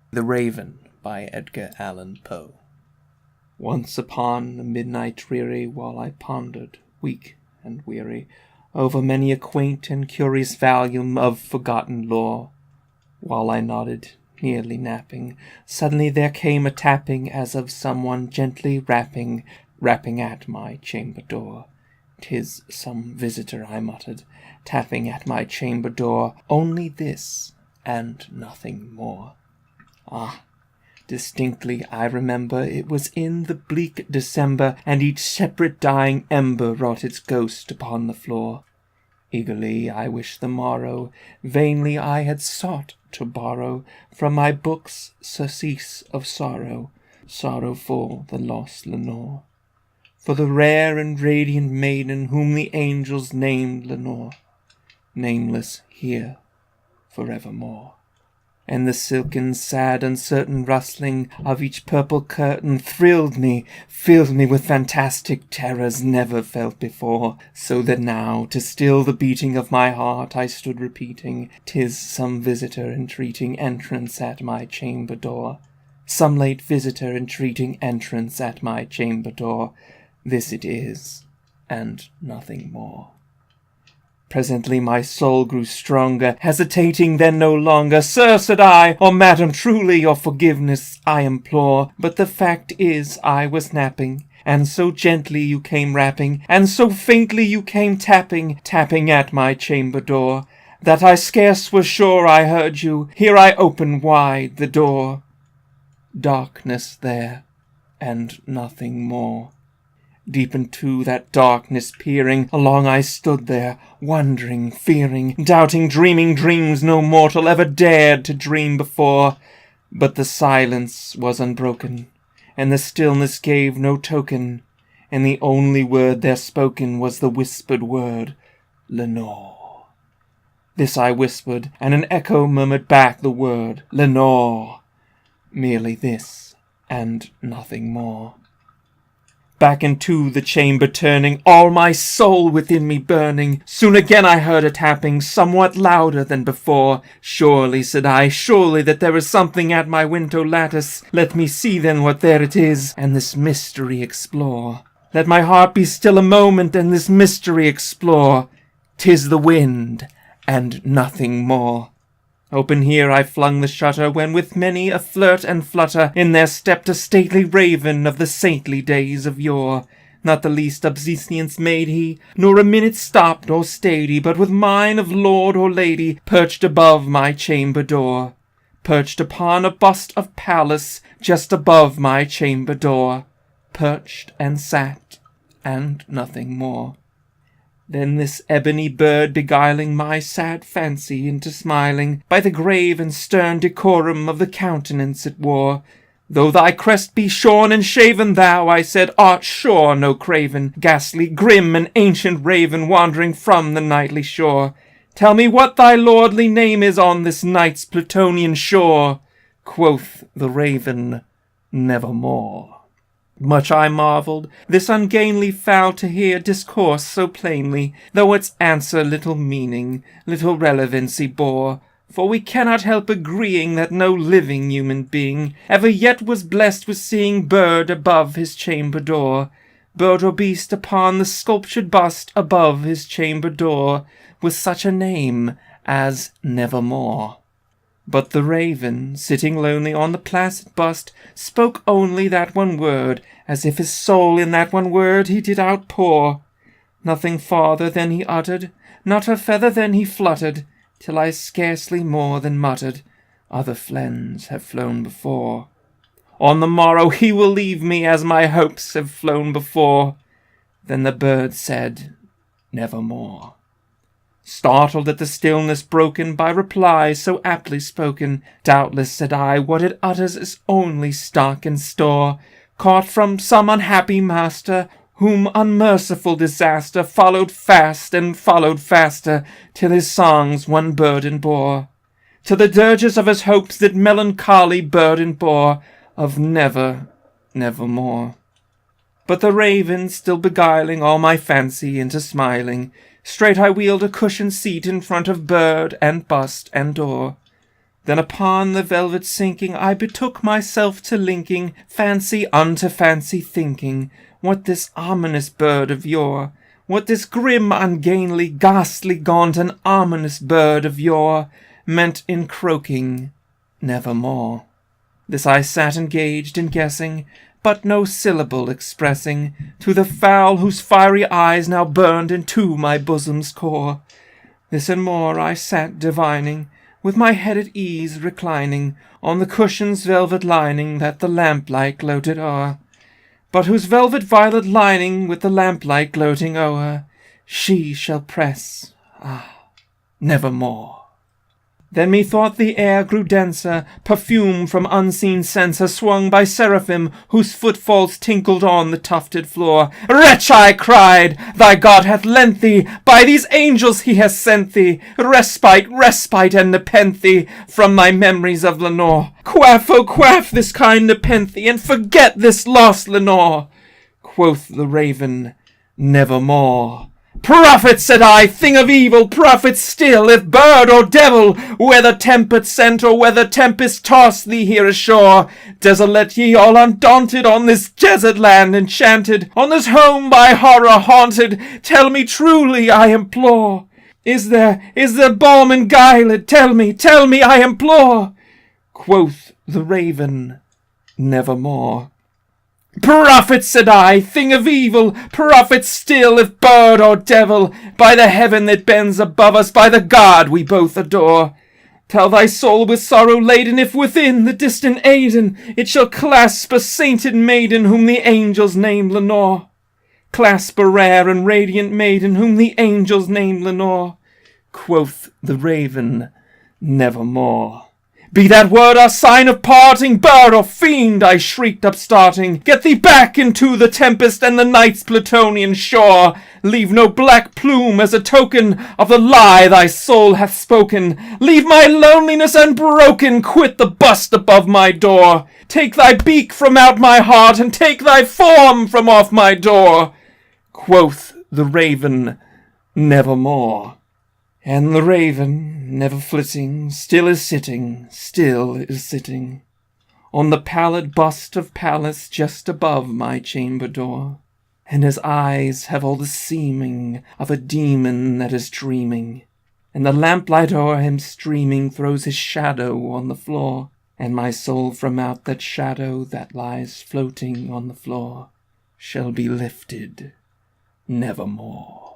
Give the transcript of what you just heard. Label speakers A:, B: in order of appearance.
A: The Raven by Edgar Allan Poe. Once upon a midnight dreary, while I pondered, weak and weary, over many a quaint and curious volume of forgotten lore, while I nodded, nearly napping, suddenly there came a tapping as of someone gently rapping at my chamber door. "'Tis some visitor," I muttered, tapping at my chamber door, "only this, and nothing more." Ah, distinctly I remember it was in the bleak December, and each separate dying ember wrought its ghost upon the floor. Eagerly I wished the morrow, vainly I had sought to borrow from my books surcease of sorrow, sorrowful the lost Lenore, for the rare and radiant maiden whom the angels named Lenore, nameless here forevermore. And the silken, sad, uncertain rustling of each purple curtain thrilled me, filled me with fantastic terrors never felt before, so that now, to still the beating of my heart, I stood repeating, "'Tis some visitor entreating entrance at my chamber door. Some late visitor entreating entrance at my chamber door. This it is, and nothing more." Presently my soul grew stronger, hesitating then no longer. "Sir," said I, "or madam, truly your forgiveness I implore, but the fact is I was napping, and so gently you came rapping, and so faintly you came tapping at my chamber door, that I scarce was sure I heard you. Here I open wide the door. Darkness there, and nothing more." Deep into that darkness peering, along I stood there, wondering, fearing, doubting, dreaming dreams no mortal ever dared to dream before. But the silence was unbroken, and the stillness gave no token, and the only word there spoken was the whispered word, "Lenore." This I whispered, and an echo murmured back the word, "Lenore." Merely this, and nothing more. Back into the chamber turning, all my soul within me burning, soon again I heard a tapping, somewhat louder than before. "Surely," said I, "surely that there is something at my window lattice. Let me see then what there it is, and this mystery explore. Let my heart be still a moment, and this mystery explore. 'Tis the wind, and nothing more." Open here I flung the shutter, when with many a flirt and flutter in there stepped a stately raven of the saintly days of yore. Not the least obeisance made he, nor a minute stopped or stayed he, but with mien of lord or lady perched above my chamber door, perched upon a bust of Pallas just above my chamber door, perched and sat, and nothing more. Then this ebony bird, beguiling my sad fancy into smiling, by the grave and stern decorum of the countenance it wore, "Though thy crest be shorn and shaven, thou," I said, "art sure no craven, ghastly, grim, and ancient raven, wandering from the nightly shore. Tell me what thy lordly name is on this night's Plutonian shore." Quoth the raven, "Nevermore." Much I marvelled this ungainly fowl to hear discourse so plainly, though its answer little meaning, little relevancy bore. For we cannot help agreeing that no living human being ever yet was blessed with seeing bird above his chamber door, bird or beast upon the sculptured bust above his chamber door, with such a name as Nevermore. But the raven, sitting lonely on the placid bust, spoke only that one word, as if his soul in that one word he did outpour. Nothing farther than he uttered, not a feather than he fluttered, till I scarcely more than muttered, "Other flens have flown before. On the morrow he will leave me, as my hopes have flown before." Then the bird said, "Nevermore." Startled at the stillness broken by reply so aptly spoken, "Doubtless," said I, "what it utters is only stock and store, caught from some unhappy master, whom unmerciful disaster followed fast and followed faster, till his songs one burden bore, till the dirges of his hopes that melancholy burden bore, of never, nevermore." But the raven, still beguiling all my fancy into smiling, straight I wheeled a cushioned seat in front of bird and bust and door. Then upon the velvet sinking, I betook myself to linking fancy unto fancy, thinking what this ominous bird of yore, what this grim, ungainly, ghastly, gaunt, and ominous bird of yore meant in croaking nevermore. This I sat engaged in guessing, but no syllable expressing to the fowl whose fiery eyes now burned into my bosom's core. This and more I sat divining, with my head at ease reclining on the cushion's velvet lining that the lamplight gloated o'er, but whose velvet violet lining with the lamplight gloating o'er she shall press, nevermore. Then methought the air grew denser, perfume from unseen censer swung by seraphim whose footfalls tinkled on the tufted floor. Wretch, I cried, thy God hath lent thee, by these angels he has sent thee, respite, respite, and nepenthe from my memories of Lenore. Quaff, oh quaff this kind nepenthe, and forget this lost Lenore. Quoth the raven, nevermore. Prophet, said I, thing of evil, prophet still, if bird or devil, whether tempest sent or whether tempest tossed thee here ashore, desolate ye all undaunted on this desert land enchanted, on this home by horror haunted, tell me truly, I implore, is there balm and guile? Tell me, I implore. Quoth the raven, nevermore. Prophet, said I, thing of evil, prophet still, if bird or devil, by the heaven that bends above us, by the God we both adore. Tell thy soul with sorrow laden, if within the distant Aidenn it shall clasp a sainted maiden whom the angels name Lenore. Clasp a rare and radiant maiden whom the angels name Lenore. Quoth the raven, nevermore. Be that word our sign of parting, bird or fiend, I shrieked upstarting. Get thee back into the tempest and the night's Plutonian shore. Leave no black plume as a token of the lie thy soul hath spoken. Leave my loneliness unbroken, quit the bust above my door. Take thy beak from out my heart, and take thy form from off my door. Quoth the raven, nevermore. And the raven, never flitting, still is sitting on the pallid bust of Pallas just above my chamber door, and his eyes have all the seeming of a demon that is dreaming, and the lamplight o'er him streaming throws his shadow on the floor, and my soul from out that shadow that lies floating on the floor shall be lifted nevermore.